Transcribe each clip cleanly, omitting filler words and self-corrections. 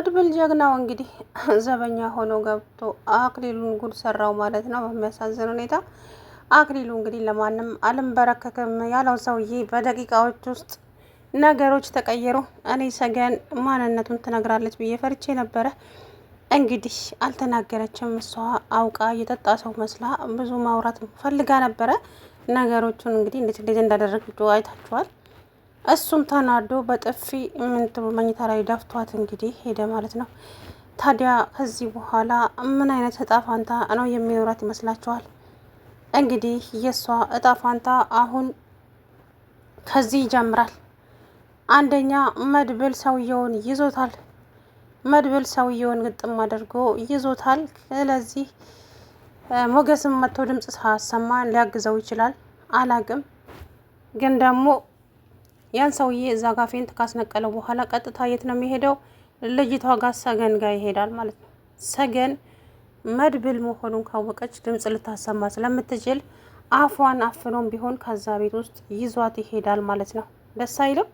መድብል ጀግናው እንግዲህ ዘበኛ ሆኖ ገብቶ አክሊሉን ጉድ ሰራው ማለት ነው። በሚያሳዝን ሁኔታ አክሊሉ እንግዲህ ለማንም አልንበረከክም ያለው ሰውዬ በደቂቃዎች ውስጥ ነገሮች ተቀየሩ። እኔ ሰገን ማንነቱን ትነግራለች ብዬ ፈርቼ ነበረ። እንግዲህ አልተናገረችም። እሷ አውቃ የጠጣ ሰው መስላ ብዙ ማውራት ፈልጋ ነበረ። ነገሮቹን እንግዲህ እንዴት እንዳደረገችው አይታችኋል። እሱም ተናዶ በጥፊ መኝታ ላይ ደፍቷት እንግዲህ ሄደ ማለት ነው። ታዲያ ከዚህ በኋላ ምን አይነት እጣ ፋንታ ነው የሚኖራት ይመስላችኋል? እንግዲህ የእሷ እጣ ፋንታ አሁን ከዚህ ይጀምራል። አንደኛ መድብል ሰውየውን ይዞታል። መድብል ሰውየውን ግጥም አድርጎ ይዞታል። ስለዚህ ሞገስም መጥቶ ድምፅ ሳሰማ ሊያግዘው ይችላል። አላቅም ግን ደግሞ ያን ሰውዬ እዛ ጋ ፌንት ካስነቀለው በኋላ ቀጥታ የት ነው የሚሄደው? ልጅቷ ጋር ሰገን ጋር ይሄዳል ማለት ነው። ሰገን መድብል መሆኑን ካወቀች ድምፅ ልታሰማ ስለምትችል አፏን አፍኖም ቢሆን ከዛ ቤት ውስጥ ይዟት ይሄዳል ማለት ነው። ደስ አይልም?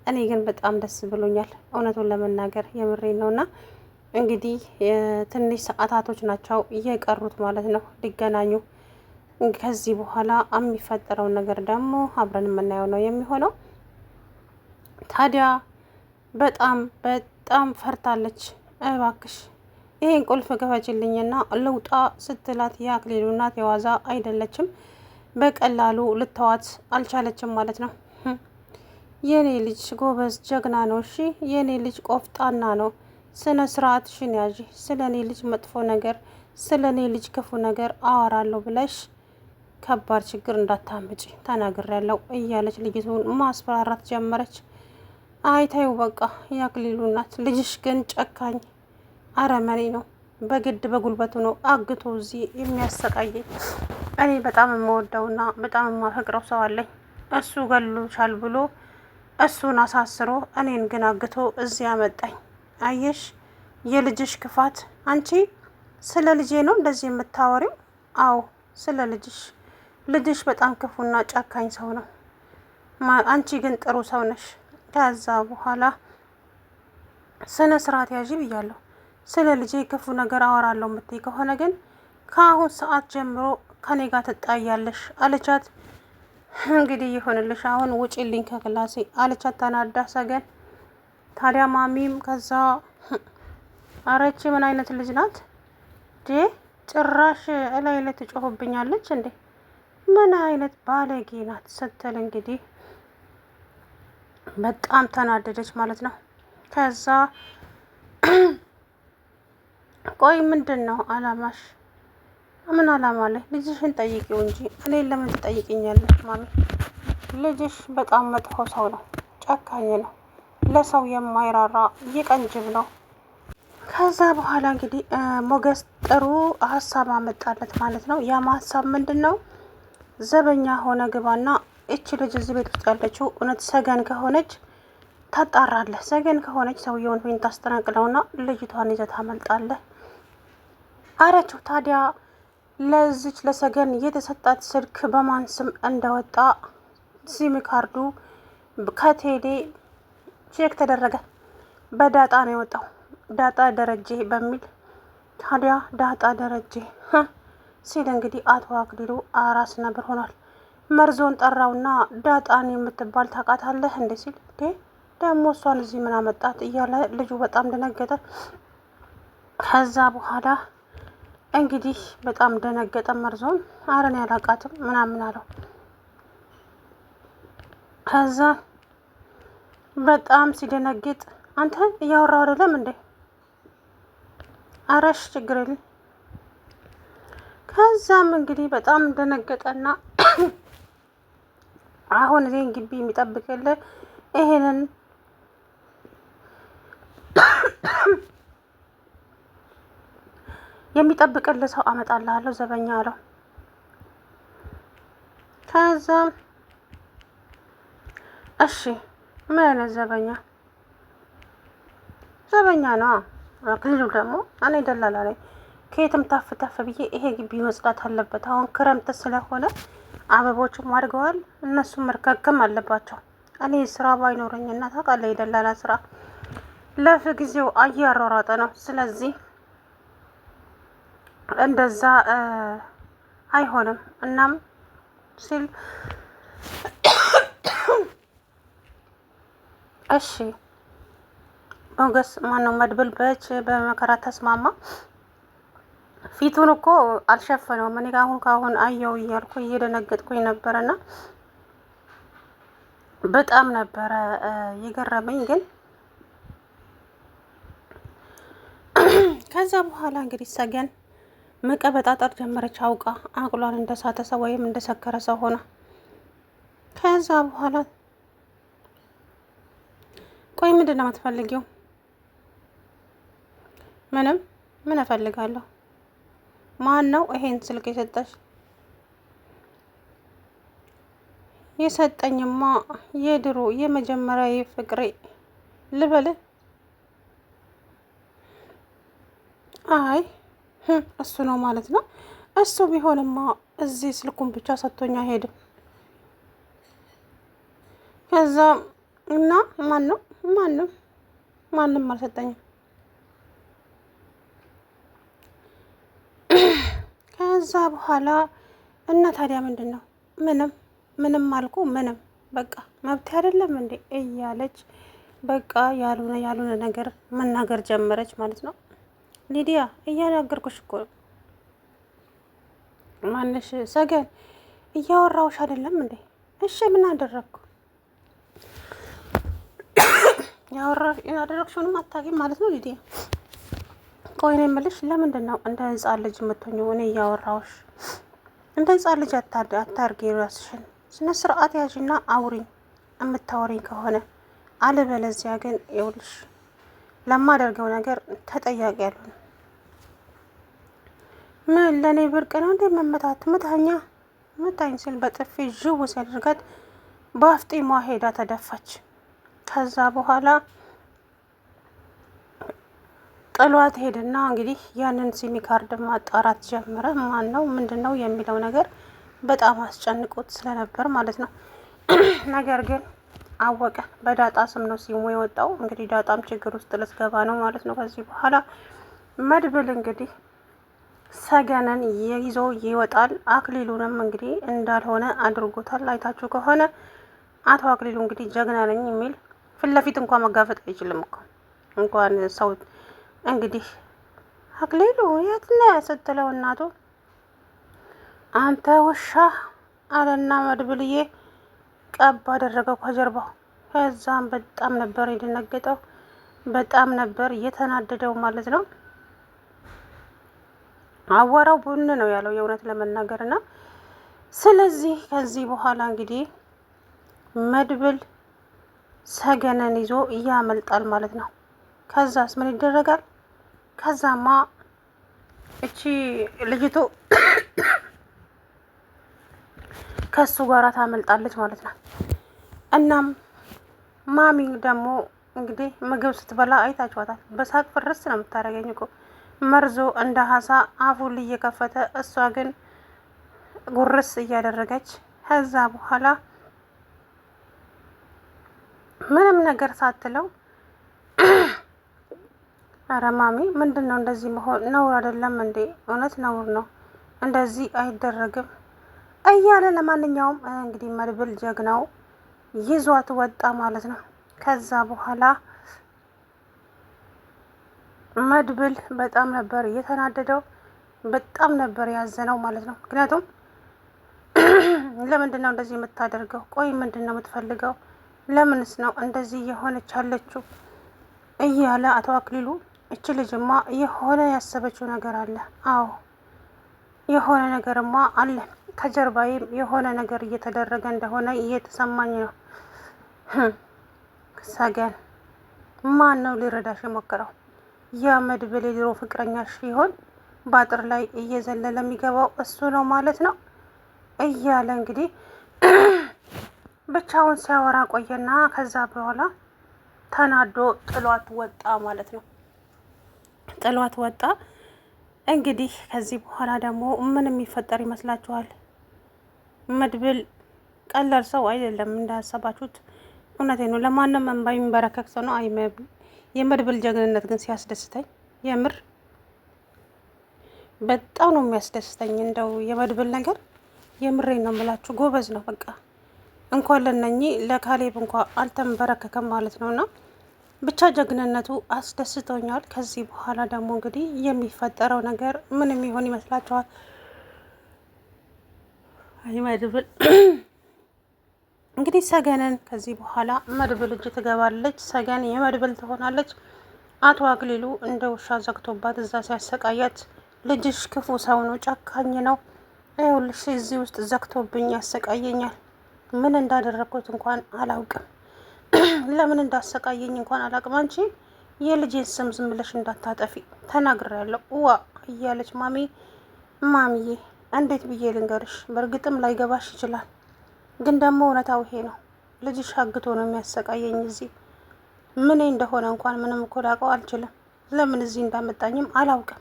እኔ ግን በጣም ደስ ብሎኛል እውነቱን ለመናገር የምሬን ነውና እንግዲህ ትንሽ ሰዓታቶች ናቸው እየቀሩት ማለት ነው ሊገናኙ። ከዚህ በኋላ የሚፈጠረውን ነገር ደግሞ አብረን የምናየው ነው የሚሆነው። ታዲያ በጣም ፈርታለች። እባክሽ ይሄን ቁልፍ ክፈችልኝና ልውጣ ስትላት የአክሊሉ እናት የዋዛ አይደለችም። በቀላሉ ልተዋት አልቻለችም ማለት ነው። የኔ ልጅ ጎበዝ ጀግና ነው። እሺ የኔ ልጅ ቆፍጣና ነው። ስነ ስርዓትሽን ያዢ። ስለ እኔ ልጅ መጥፎ ነገር፣ ስለ እኔ ልጅ ክፉ ነገር አወራለሁ ብለሽ ከባድ ችግር እንዳታመጪ ተናግሬያለሁ እያለች ልጅቱን ማስፈራራት ጀመረች። አይታዩ በቃ የአክሊሉ እናት ልጅሽ ግን ጨካኝ አረመኔ ነው። በግድ በጉልበቱ ነው አግቶ እዚህ የሚያሰቃየኝ። እኔ በጣም የምወደውና በጣም የማፈቅረው ሰው አለኝ። እሱ ገሎሻል ብሎ እሱን አሳስሮ እኔን ግን አግቶ እዚህ አመጣኝ። አየሽ የልጅሽ ክፋት። አንቺ ስለ ልጄ ነው እንደዚህ የምታወሪው? አዎ ስለ ልጅሽ። ልጅሽ በጣም ክፉና ጨካኝ ሰው ነው። አንቺ ግን ጥሩ ሰው ነሽ። ከዛ በኋላ ስነ ስርዓት ያዥ ብያለሁ። ስለ ልጄ ክፉ ነገር አወራለሁ የምትይ ከሆነ ግን ከአሁን ሰዓት ጀምሮ ከኔ ጋር ትጣያለሽ አለቻት። እንግዲህ ይሆንልሽ አሁን ውጪልኝ ከክላሴ አለቻት ተናዳ ሰገን። ታዲያ ማሚም ከዛ አረቺ ምን አይነት ልጅ ናት ጭራሽ እላይ ላይ ትጮህብኛለች እንዴ? ምን አይነት ባለጌ ናት ስትል እንግዲህ በጣም ተናደደች ማለት ነው። ከዛ ቆይ ምንድን ነው አላማሽ? ምን አላማ ላይ? ልጅሽን ጠይቂው እንጂ እኔን ለምን ትጠይቅኛለሽ? ማሚ ልጅሽ በጣም መጥፎ ሰው ነው፣ ጨካኝ ነው፣ ለሰው የማይራራ የቀንጅብ ነው። ከዛ በኋላ እንግዲህ ሞገስ ጥሩ ሀሳብ አመጣለት ማለት ነው። ያም ሀሳብ ምንድን ነው? ዘበኛ ሆነ ግባና እቺ ልጅ እዚህ ቤት ውስጥ ያለችው እውነት ሰገን ከሆነች ታጣራለህ። ሰገን ከሆነች ሰውየውን ፌን ታስጠነቅለውና ልጅቷን ይዘህ ታመልጣለህ አረችው። ታዲያ ለዚች ለሰገን የተሰጣት ስልክ በማን ስም እንደወጣ ሲም ካርዱ ከቴሌ ቼክ ተደረገ። በዳጣ ነው የወጣው፣ ዳጣ ደረጀ በሚል። ታዲያ ዳጣ ደረጀ ሲል እንግዲህ አቶ አክሊሉ አራስ ነብር ሆኗል። መርዞን ጠራውና ዳጣን የምትባል ታውቃታለህ እንዴ ሲል ደግሞ እሷን እዚህ ምን አመጣት እያለ ልጁ በጣም ደነገጠ። ከዛ በኋላ እንግዲህ በጣም ደነገጠ። መርዞን አረን ያላቃትም ምናምን አለው። ከዛ በጣም ሲደነግጥ አንተ እያወራው አይደለም እንዴ? አረሽ ችግር የለም። ከዛም እንግዲህ በጣም ደነገጠና አሁን እኔን ግቢ የሚጠብቅልህ ይሄንን የሚጠብቅልህ ሰው አመጣልሃለሁ ዘበኛ አለው። ከዛም እሺ ምን አይነት ዘበኛ? ዘበኛ ነው። አክሊሉ ደግሞ እኔ ደላላ ላይ ከየትም ታፍ ታፍ ብዬ ይሄ ግቢ መጽዳት አለበት። አሁን ክረምት ስለሆነ አበቦቹም አድገዋል፣ እነሱም መርከከም አለባቸው። እኔ ስራ ባይኖረኝና ታውቃለህ የደላላ ስራ ለጊዜው እያሯሯጠ ነው። ስለዚህ እንደዛ አይሆንም እናም ሲል እሺ ሞገስ ማነው መድብል በመከራ ተስማማ። ፊቱን እኮ አልሸፈነውም። እኔ ካሁን አየው እያልኩ እየደነገጥኩኝ ነበረና በጣም ነበረ የገረመኝ። ግን ከዛ በኋላ እንግዲህ ሰገን መቀበጣጠር ጀመረች። አውቃ አቅሏን እንደሳተ ሰው ወይም እንደሰከረ ሰው ሆነ። ከዛ በኋላ ቆይ ምንድን ነው የምትፈልጊው? ምንም። ምን እፈልጋለሁ? ማን ነው ይሄን ስልክ የሰጠሽ? የሰጠኝማ የድሮ የመጀመሪያ ፍቅሬ ልበልህ። አይ እሱ ነው ማለት ነው። እሱ ቢሆንማ እዚህ ስልኩን ብቻ ሰጥቶኝ አይሄድም። ከዛ እና ማን ነው? ማንም አልሰጠኝም። ከዛ በኋላ እና ታዲያ ምንድን ነው? ምንም አልኩ። ምንም በቃ መብት አይደለም እንዴ እያለች በቃ ያልሆነ ነገር መናገር ጀመረች ማለት ነው። ሊዲያ እያናገርኩሽ እኮ ነው። ማንሽ? ሰገን እያወራውሽ አይደለም እንዴ? እሺ ምን አደረግኩ? ያደረግሽውንም አታውቂም ማለት ነው ሊዲያ። ቆይ ነው የምልሽ ለምንድን ነው እንደ ህፃን ልጅ የምትሆኚው? እኔ እያወራውሽ እንደ ህፃን ልጅ አታርጊ ራስሽን። ስነ ስርዓት ያዥና አውሪኝ የምታወሪኝ ከሆነ። አለበለዚያ ግን ይኸውልሽ ለማደርገው ነገር ተጠያቂ ያሉን። ምን ለእኔ ብርቅ ነው እንዴ መመታት? ምታኝ ሲል በጥፊ ዥው ሲያደርጋት በአፍጢሟ ሄዳ ተደፋች። ከዛ በኋላ ጥሏት ሄድና እንግዲህ ያንን ሲሚ ካርድ ማጣራት ጀመረ። ማን ነው ምንድን ነው የሚለው ነገር በጣም አስጨንቆት ስለነበር ማለት ነው። ነገር ግን አወቀ። በዳጣ ስም ነው ሲሙ የወጣው። እንግዲህ ዳጣም ችግር ውስጥ ልትገባ ነው ማለት ነው። ከዚህ በኋላ መድብል እንግዲህ ሰገንን ይዞ ይወጣል። አክሊሉንም እንግዲህ እንዳልሆነ አድርጎታል። አይታችሁ ከሆነ አቶ አክሊሉ እንግዲህ ጀግና ነኝ የሚል ፊት ለፊት እንኳን መጋፈጥ አይችልም እኮ እንኳን ሰው። እንግዲህ አክሊሉ የት ነህ ስትለው እናቱ አንተ ውሻ አለና መድብልዬ ቀብ አደረገው ከጀርባው። ከዛም በጣም ነበር የደነገጠው፣ በጣም ነበር እየተናደደው ማለት ነው። አዋራው ቡን ነው ያለው የእውነት ለመናገርና ስለዚህ ከዚህ በኋላ እንግዲህ መድብል ሰገነን ይዞ ያመልጣል ማለት ነው። ከዛስ ምን ይደረጋል? ከዛማ እቺ ልጅቱ ከሱ ጋር ታመልጣለች ማለት ነው። እናም ማሚ ደግሞ እንግዲህ ምግብ ስትበላ አይታችኋታል። በሳቅ ፍርስ ነው የምታደርገኝ እኮ መርዞ እንደ ሀሳ አፉን እየከፈተ እሷ ግን ጉርስ እያደረገች ከዛ በኋላ ምንም ነገር ሳትለው አረ ማሚ ምንድን ነው እንደዚህ መሆን? ነውር አይደለም እንዴ? እውነት ነውር ነው፣ እንደዚህ አይደረግም እያለ ለማንኛውም እንግዲህ መድብል ጀግናው ይዟት ወጣ ማለት ነው። ከዛ በኋላ መድብል በጣም ነበር እየተናደደው፣ በጣም ነበር ያዘነው ማለት ነው። ምክንያቱም ለምንድን ነው እንደዚህ የምታደርገው? ቆይ ምንድን ነው የምትፈልገው? ለምንስ ነው እንደዚህ የሆነች አለችው እያለ አቶ አክሊሉ እች ልጅማ የሆነ ያሰበችው ነገር አለ። አዎ የሆነ ነገርማ አለ፣ ከጀርባዬም የሆነ ነገር እየተደረገ እንደሆነ እየተሰማኝ ነው። ሰገን ማን ነው ሊረዳሽ የሞከረው? ያ መድብል የድሮ ፍቅረኛሽ ሲሆን በአጥር ላይ እየዘለለ የሚገባው እሱ ነው ማለት ነው እያለ እንግዲህ ብቻውን ሲያወራ ቆየና ከዛ በኋላ ተናዶ ጥሏት ወጣ ማለት ነው። ጥሏት ወጣ። እንግዲህ ከዚህ በኋላ ደግሞ ምን የሚፈጠር ይመስላችኋል? መድብል ቀላል ሰው አይደለም እንዳያሰባችሁት። እውነቴ ነው። ለማንም እንባ የሚንበረከክ ሰው ነው የመድብል ጀግንነት ግን ሲያስደስተኝ የምር በጣም ነው የሚያስደስተኝ። እንደው የመድብል ነገር የምሬን ነው የምላችሁ፣ ጎበዝ ነው በቃ እንኳን ለነኚህ ለካሌብ እንኳ አልተንበረከከም ማለት ነውና ብቻ ጀግንነቱ አስደስቶኛል። ከዚህ በኋላ ደግሞ እንግዲህ የሚፈጠረው ነገር ምንም ይሆን ይመስላችኋል? አይ መድብል እንግዲህ ሰገንን ከዚህ በኋላ መድብል እጅ ትገባለች። ሰገን የመድብል ትሆናለች። አቶ አክሊሉ እንደ ውሻ ዘግቶባት እዛ ሲያሰቃያት ልጅሽ ክፉ ሰው ነው፣ ጨካኝ ነው፣ ይኸውልሽ እዚህ ውስጥ ዘግቶብኝ ያሰቃየኛል። ምን እንዳደረግኩት እንኳን አላውቅም፣ ለምን እንዳሰቃየኝ እንኳን አላውቅም። አንቺ የልጄን ስም ዝም ብለሽ እንዳታጠፊ ተናግሬያለሁ ዋ እያለች ማሚዬ እንዴት ብዬ ልንገርሽ? በእርግጥም ላይገባሽ ይችላል፣ ግን ደግሞ እውነታው ይሄ ነው። ልጅሽ አግቶ ነው የሚያሰቃየኝ። እዚህ ምን እንደሆነ እንኳን ምንም እኮ ላውቀው አልችልም። ለምን እዚህ እንዳመጣኝም አላውቅም።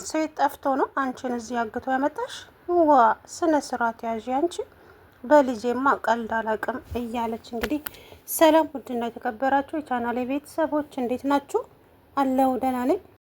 ሴት ጠፍቶ ነው አንቺን እዚህ አግቶ ያመጣሽ? ዋ ስነ ስርዓት ያዥ አንቺ፣ በልጄማ ቀልድ አላውቅም እያለች እንግዲህ ሰላም። ውድና የተከበራችሁ የቻናሌ ቤተሰቦች እንዴት ናችሁ? አለው ደህና ነኝ።